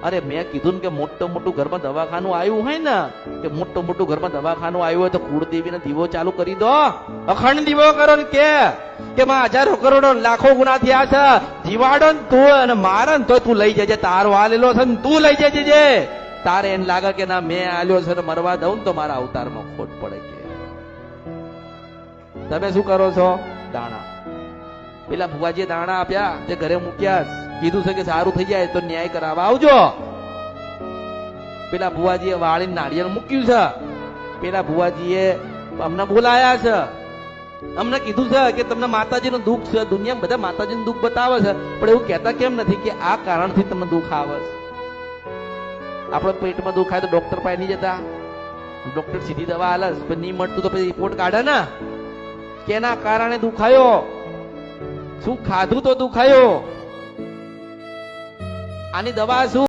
અરે મેં કીધું ને કે મોટું મોટું ઘરમાં દવાખાનું આવ્યું હોય ને, કે મોટું મોટું ઘરમાં દવાખાનું આવ્યું હોય તો કુળદેવીને દીવો ચાલુ કરી દો, અખંડ દીવો કરો ને કે માં હજારો કરોડો લાખો ગુના થયા છે, જીવાડો ને તું અને મારે ને તો તું લઈ જજે, તારો આલેલો છે ને તું લઈ જજે. તારે એમ લાગે કે ના મેં આલ્યો છે ને મરવા દઉં ને તો મારા અવતારમાં ખોટ પડે. કે તમે શું કરો છો? દાણા. પેલા ભુવાજીએ દાણા આપ્યા, તે ઘરે મૂક્યા, કીધું છે કે સારું થઈ જાય તો ન્યાય કરાવવા આવજો. પેલા ભુવાજીએ વાળીને નાળિયેર મૂક્યું છે. પેલા ભુવાજીએ અમને બોલાયા છે, અમને કીધું છે કે તમને માતાજીનું દુઃખ છે, દુનિયામાં બધા માતાજીનું દુઃખ બતાવે છે, પણ એવું કહેતા કેમ નથી કે આ કારણથી તમને દુઃખ આવે છે? આપણો પેટમાં દુઃખ આવે તો ડોક્ટર પાસે નહીં જતા? ડોક્ટર સીધી દવા આલે, પણ નહીં મળતું તો પછી રિપોર્ટ કાઢે ને કેના કારણે દુખાયો, શું ખાધું તો દુખાયો, આની દવા શું?